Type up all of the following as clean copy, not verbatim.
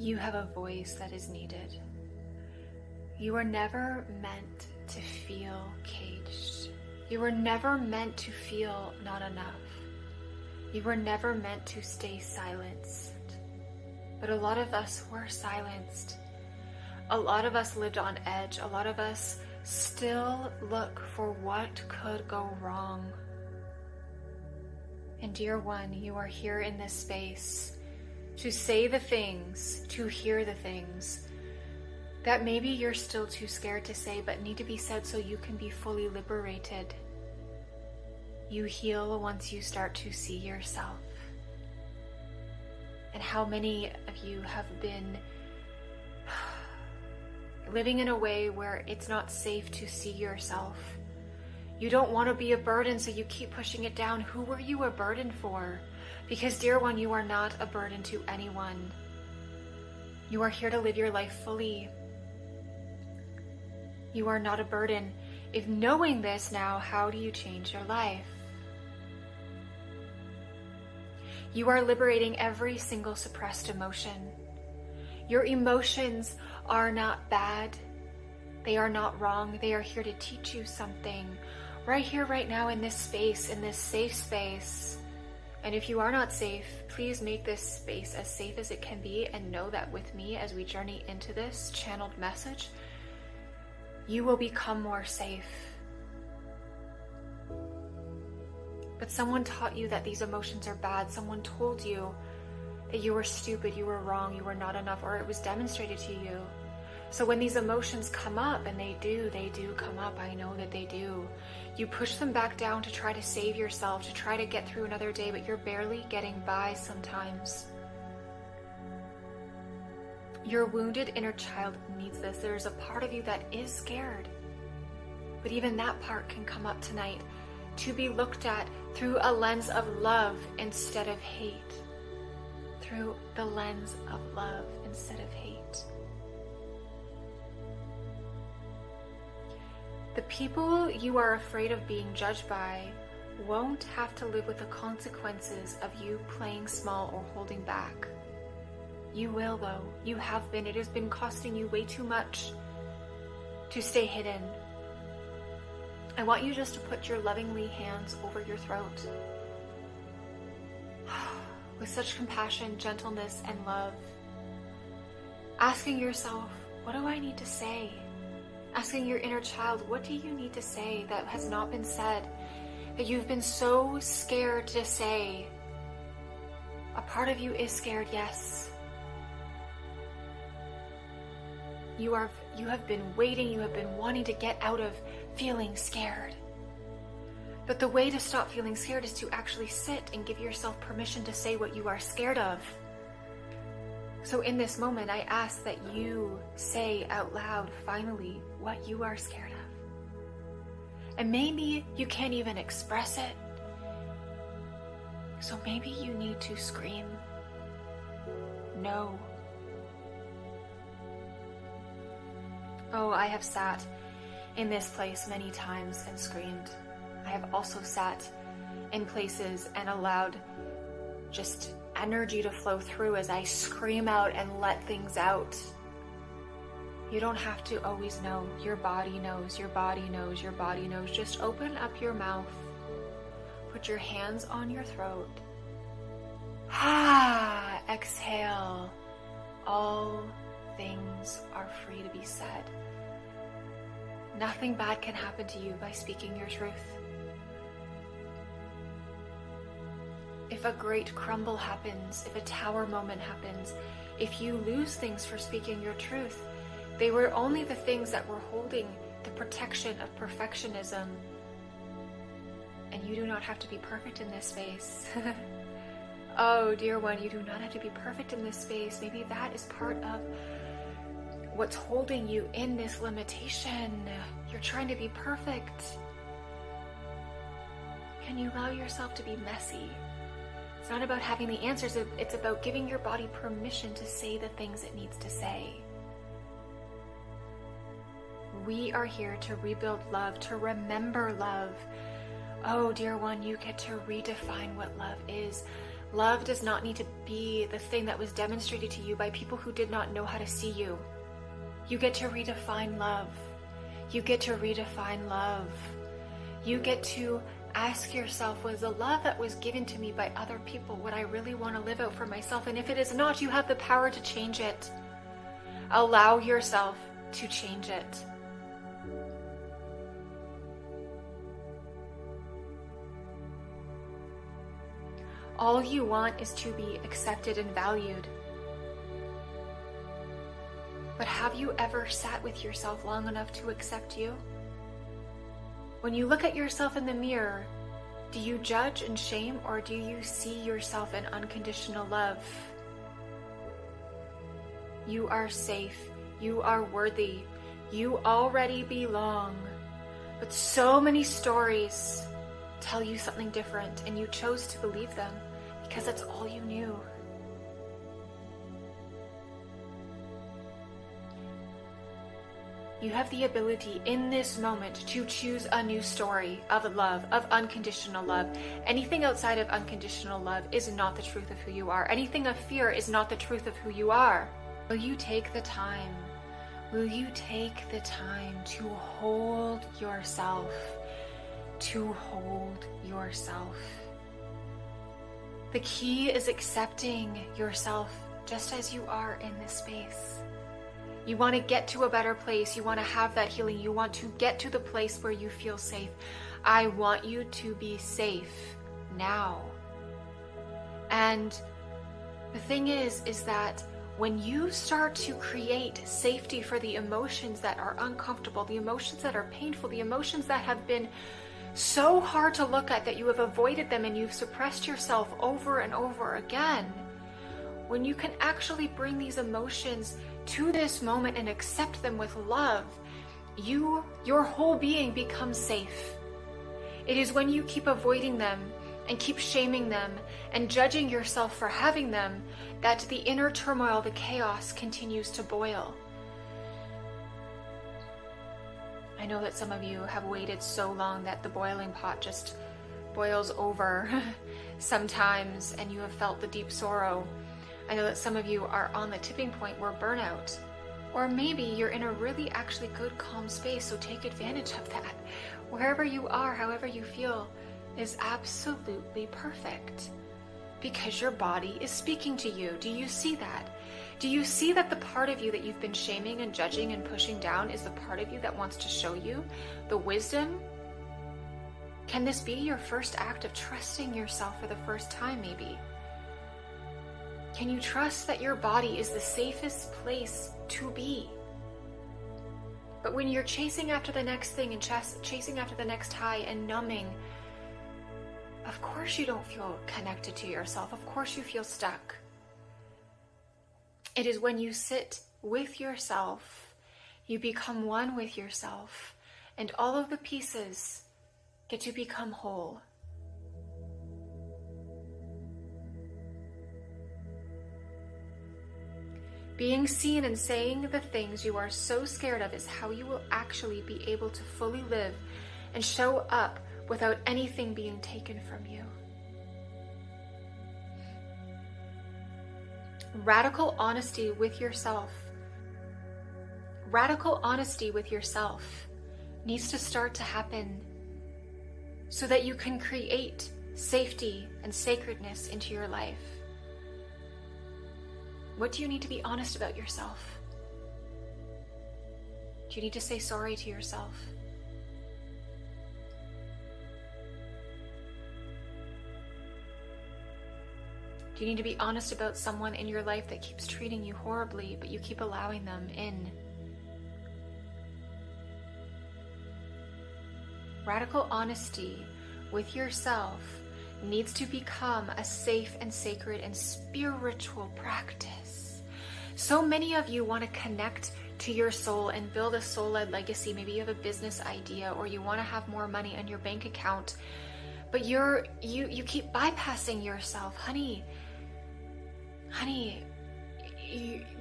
You have a voice that is needed. You are never meant to feel caged. You were never meant to feel not enough. You were never meant to stay silenced. But a lot of us were silenced. A lot of us lived on edge. A lot of us still look for what could go wrong. And dear one, you are here in this space to say the things, to hear the things that maybe you're still too scared to say, but need to be said so you can be fully liberated. You heal once you start to see yourself. And how many of you have been living in a way where it's not safe to see yourself? You don't want to be a burden, so you keep pushing it down. Who were you a burden for? Because, dear one, you are not a burden to anyone. You are here to live your life fully. You are not a burden. If knowing this now, how do you change your life? You are liberating every single suppressed emotion. Your emotions are not bad. They are not wrong. They are here to teach you something. Right here, right now, in this space, in this safe space. And if you are not safe, please make this space as safe as it can be, and know that with me, as we journey into this channeled message, you will become more safe. But someone taught you that these emotions are bad. Someone told you that you were stupid, you were wrong, you were not enough, or it was demonstrated to you. So when these emotions come up, and they do come up, I know that they do, you push them back down to try to save yourself, to try to get through another day, but you're barely getting by sometimes. Your wounded inner child needs this. There's a part of you that is scared, but even that part can come up tonight to be looked at through a lens of love instead of hate. Through the lens of love instead of hate. The people you are afraid of being judged by won't have to live with the consequences of you playing small or holding back. You will, though. You have been. It has been costing you way too much to stay hidden. I want you just to put your lovingly hands over your throat with such compassion, gentleness, and love. Asking yourself, what do I need to say? Asking your inner child, what do you need to say that has not been said, that you've been so scared to say? A part of you is scared, yes. You have been waiting, you have been wanting to get out of feeling scared. But the way to stop feeling scared is to actually sit and give yourself permission to say what you are scared of. So in this moment, I ask that you say out loud, finally, what you are scared of. And maybe you can't even express it. So maybe you need to scream, no. Oh, I have sat in this place many times and screamed. I have also sat in places and allowed just energy to flow through as I scream out and let things out. You don't have to always know. Your body knows, your body knows, your body knows. Just open up your mouth. Put your hands on your throat. Exhale. All things are free to be said. Nothing bad can happen to you by speaking your truth. If a great crumble happens, if a tower moment happens, if you lose things for speaking your truth, they were only the things that were holding the protection of perfectionism. And you do not have to be perfect in this space. Oh, dear one, you do not have to be perfect in this space. Maybe that is part of what's holding you in this limitation. You're trying to be perfect. Can you allow yourself to be messy? It's not about having the answers, it's about giving your body permission to say the things it needs to say. We are here to rebuild love, to remember love. Oh, dear one, you get to redefine what love is. Love does not need to be the thing that was demonstrated to you by people who did not know how to see you. You get to redefine love. You get to redefine love. You get to ask yourself, was the love that was given to me by other people what I really want to live out for myself? And if it is not, you have the power to change it. Allow yourself to change it. All you want is to be accepted and valued. But have you ever sat with yourself long enough to accept you? When you look at yourself in the mirror, do you judge and shame, or do you see yourself in unconditional love? You are safe. You are worthy. You already belong. But so many stories tell you something different, and you chose to believe them because that's all you knew. You have the ability in this moment to choose a new story of love, of unconditional love. Anything outside of unconditional love is not the truth of who you are. Anything of fear is not the truth of who you are. Will you take the time? Will you take the time to hold yourself? To hold yourself. The key is accepting yourself just as you are in this space. You want to get to a better place. You want to have that healing. You want to get to the place where you feel safe. I want you to be safe now. And the thing is that when you start to create safety for the emotions that are uncomfortable, the emotions that are painful, the emotions that have been so hard to look at that you have avoided them and you've suppressed yourself over and over again, when you can actually bring these emotions to this moment and accept them with love, your whole being becomes safe. It is when you keep avoiding them and keep shaming them and judging yourself for having them that the inner turmoil, the chaos continues to boil. I know that some of you have waited so long that the boiling pot just boils over sometimes, and you have felt the deep sorrow. I know that some of you are on the tipping point where burnout, or maybe you're in a really actually good calm space, so take advantage of that. Wherever you are, however you feel, is absolutely perfect because your body is speaking to you. Do you see that? Do you see that the part of you that you've been shaming and judging and pushing down is the part of you that wants to show you the wisdom? Can this be your first act of trusting yourself for the first time, maybe? Can you trust that your body is the safest place to be? But when you're chasing after the next thing and chasing after the next high and numbing, of course you don't feel connected to yourself. Of course you feel stuck. It is when you sit with yourself, you become one with yourself, and all of the pieces get to become whole. Being seen and saying the things you are so scared of is how you will actually be able to fully live and show up without anything being taken from you. Radical honesty with yourself. Radical honesty with yourself needs to start to happen so that you can create safety and sacredness into your life. What do you need to be honest about yourself? Do you need to say sorry to yourself? Do you need to be honest about someone in your life that keeps treating you horribly, but you keep allowing them in? Radical honesty with yourself needs to become a safe and sacred and spiritual practice. So many of you want to connect to your soul and build a soul-led legacy. Maybe you have a business idea, or you want to have more money in your bank account, but you keep bypassing yourself. Honey,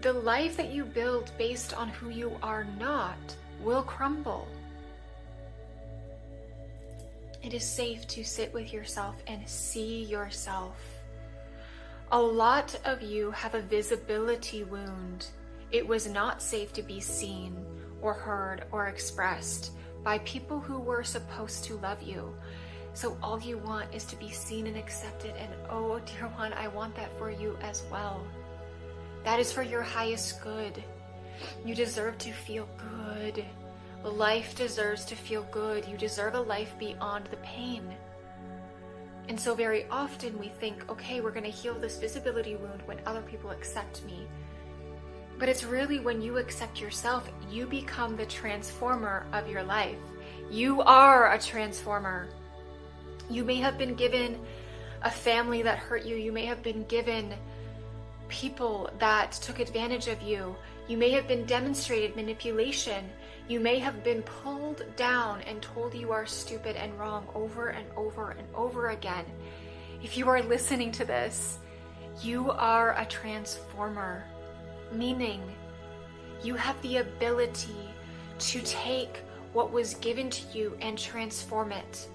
the life that you build based on who you are not will crumble. It is safe to sit with yourself and see yourself. A lot of you have a visibility wound. It was not safe to be seen or heard or expressed by people who were supposed to love you. So all you want is to be seen and accepted, and oh dear one, I want that for you as well. That is for your highest good. You deserve to feel good. Life deserves to feel good. You deserve a life beyond the pain. And so very often we think, okay, we're going to heal this visibility wound when other people accept me. But it's really when you accept yourself, you become the transformer of your life. You are a transformer. You may have been given a family that hurt you. You may have been given people that took advantage of you. You may have been demonstrated manipulation. You may have been pulled down and told you are stupid and wrong over and over and over again. If you are listening to this, you are a transformer, meaning you have the ability to take what was given to you and transform it.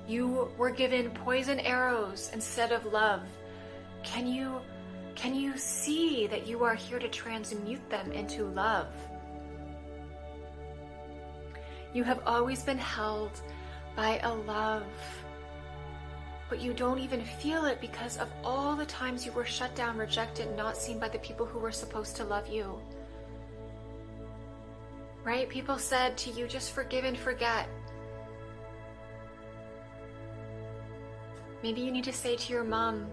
You were given poison arrows instead of love. Can you see that you are here to transmute them into love? You have always been held by a love, but you don't even feel it because of all the times you were shut down, rejected, not seen by the people who were supposed to love you. Right? People said to you, just forgive and forget. Maybe you need to say to your mom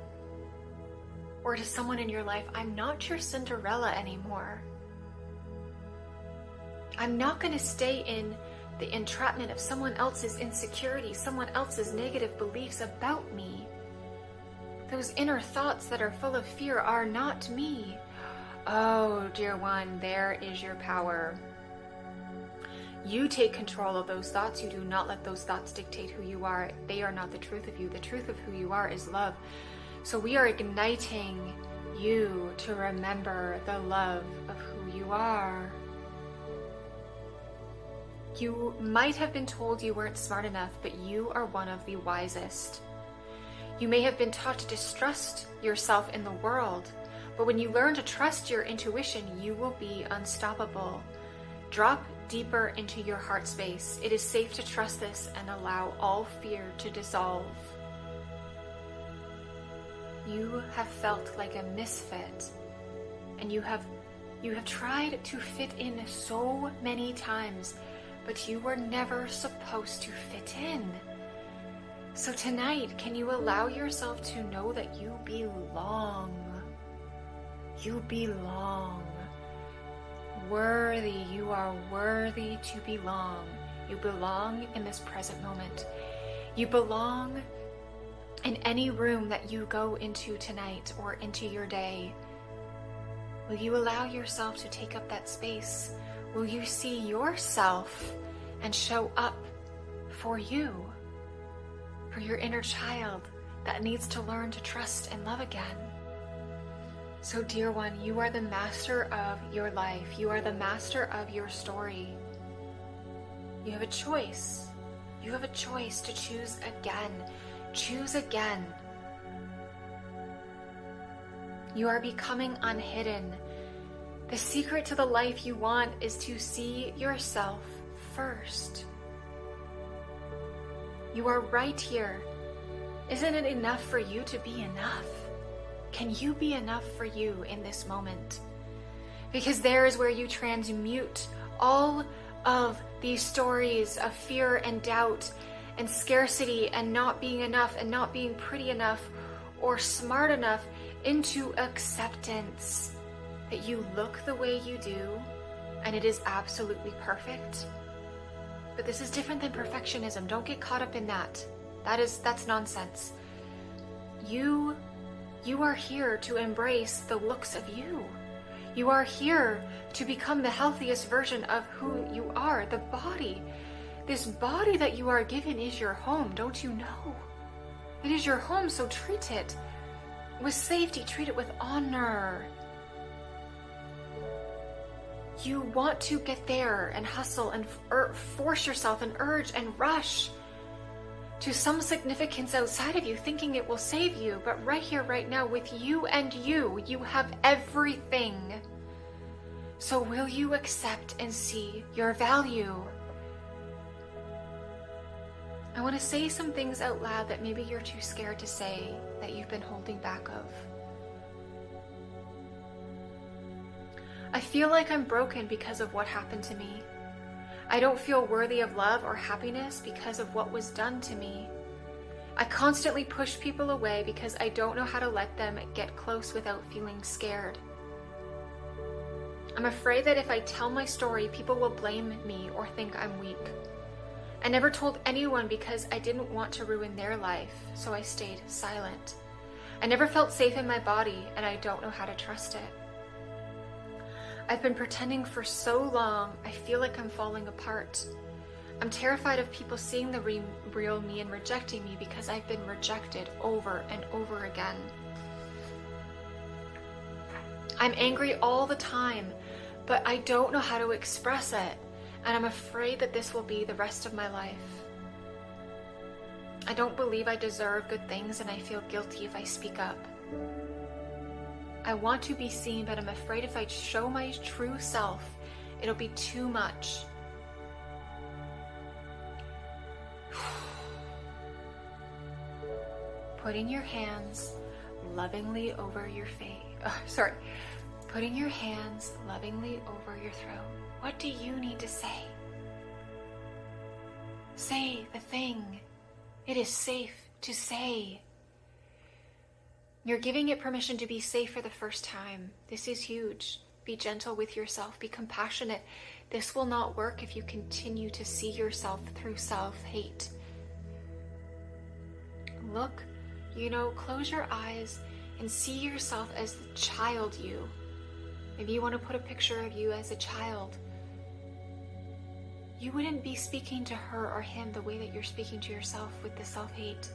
or to someone in your life, I'm not your Cinderella anymore. I'm not going to stay in the entrapment of someone else's insecurity, someone else's negative beliefs about me. Those inner thoughts that are full of fear are not me. Oh, dear one, there is your power. You take control of those thoughts. You do not let those thoughts dictate who you are. They are not the truth of you. The truth of who you are is love. So we are igniting you to remember the love of who you are. You might have been told you weren't smart enough, but you are one of the wisest. You may have been taught to distrust yourself in the world, but when you learn to trust your intuition, you will be unstoppable. Drop deeper into your heart space. It is safe to trust this and allow all fear to dissolve. You have felt like a misfit, and you have tried to fit in so many times, but you were never supposed to fit in. So tonight, can you allow yourself to know that you belong? You belong. Worthy, you are worthy to belong. You belong in this present moment. You belong in any room that you go into tonight or into your day. Will you allow yourself to take up that space? Will you see yourself and show up for you, for your inner child that needs to learn to trust and love again? So dear one, you are the master of your life. You are the master of your story. You have a choice. You have a choice to choose again. Choose again. You are becoming unhidden. The secret to the life you want is to see yourself first. You are right here. Isn't it enough for you to be enough? Can you be enough for you in this moment? Because there is where you transmute all of these stories of fear and doubt and scarcity and not being enough and not being pretty enough or smart enough into acceptance that you look the way you do and it is absolutely perfect. But this is different than perfectionism. Don't get caught up in that. That's nonsense. You are here to embrace the looks of you. You are here to become the healthiest version of who you are, the body. This body that you are given is your home, don't you know? It is your home, so treat it with safety, treat it with honor. You want to get there and hustle and force yourself and urge and rush. to some significance outside of you, thinking it will save you. But right here, right now, with you and you have everything. So will you accept and see your value? I want to say some things out loud that maybe you're too scared to say, that you've been holding back of. I feel like I'm broken because of what happened to me. I don't feel worthy of love or happiness because of what was done to me. I constantly push people away because I don't know how to let them get close without feeling scared. I'm afraid that if I tell my story, people will blame me or think I'm weak. I never told anyone because I didn't want to ruin their life, so I stayed silent. I never felt safe in my body, and I don't know how to trust it. I've been pretending for so long, I feel like I'm falling apart. I'm terrified of people seeing the real me and rejecting me because I've been rejected over and over again. I'm angry all the time, but I don't know how to express it, and I'm afraid that this will be the rest of my life. I don't believe I deserve good things, and I feel guilty if I speak up. I want to be seen, but I'm afraid if I show my true self, it'll be too much. Putting your hands lovingly over your face. Putting your hands lovingly over your throat. What do you need to say? Say the thing. It is safe to say. You're giving it permission to be safe for the first time. This is huge. Be gentle with yourself. Be compassionate. This will not work if you continue to see yourself through self-hate. Look, close your eyes and see yourself as the child you. Maybe you want to put a picture of you as a child. You wouldn't be speaking to her or him the way that you're speaking to yourself with the self-hate.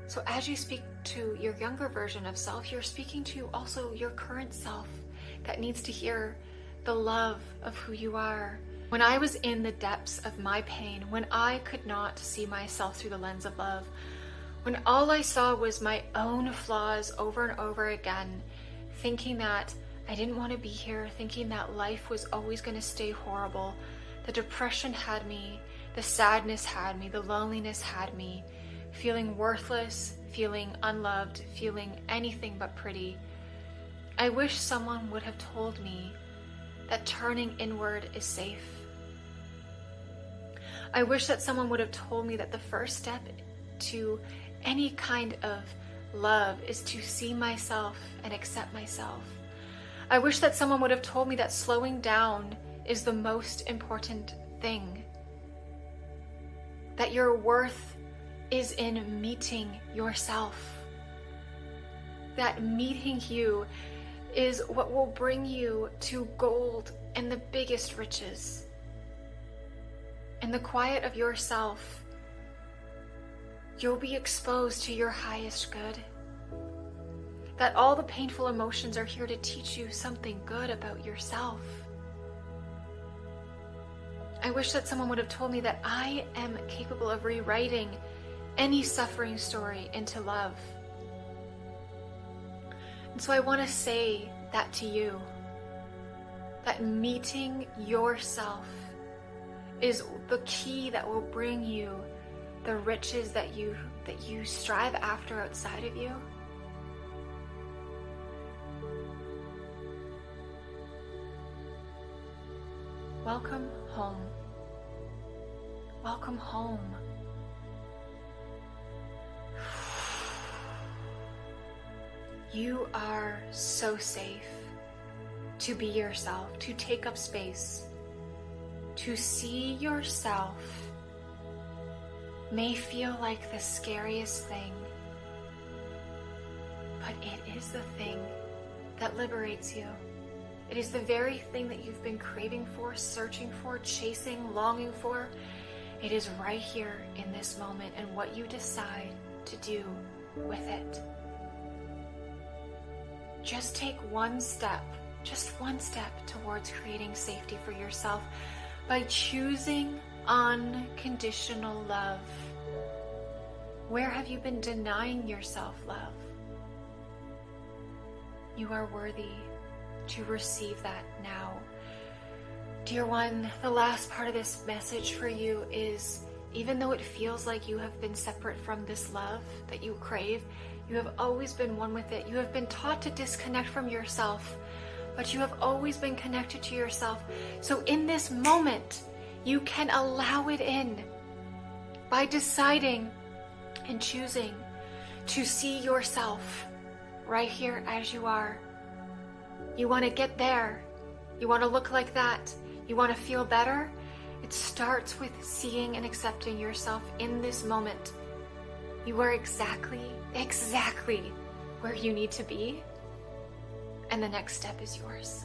So as you speak to your younger version of self, you're speaking to also your current self that needs to hear the love of who you are. When I was in the depths of my pain, when I could not see myself through the lens of love, when all I saw was my own flaws over and over again, thinking that I didn't want to be here, thinking that life was always going to stay horrible, the depression had me, the sadness had me, the loneliness had me, feeling worthless, feeling unloved, feeling anything but pretty. I wish someone would have told me that turning inward is safe. I wish that someone would have told me that the first step to any kind of love is to see myself and accept myself. I wish that someone would have told me that slowing down is the most important thing. That your worth is in meeting yourself. That meeting you is what will bring you to gold and the biggest riches. In the quiet of yourself, you'll be exposed to your highest good. That all the painful emotions are here to teach you something good about yourself. I wish that someone would have told me that I am capable of rewriting any suffering story into love. And so I want to say that to you, that meeting yourself is the key that will bring you the riches that you strive after outside of you. Welcome home. Welcome home. You are so safe to be yourself, to take up space, to see yourself may feel like the scariest thing, but it is the thing that liberates you. It is the very thing that you've been craving for, searching for, chasing, longing for. It is right here in this moment and what you decide to do with it. Just take one step, just one step towards creating safety for yourself by choosing unconditional love. Where have you been denying yourself love? You are worthy to receive that now. Dear one, the last part of this message for you is, even though it feels like you have been separate from this love that you crave, you have always been one with it. You have been taught to disconnect from yourself, but you have always been connected to yourself. So in this moment, you can allow it in by deciding and choosing to see yourself right here as you are. You want to get there. You want to look like that. You want to feel better? It starts with seeing and accepting yourself in this moment. You are exactly where you need to be. And the next step is yours.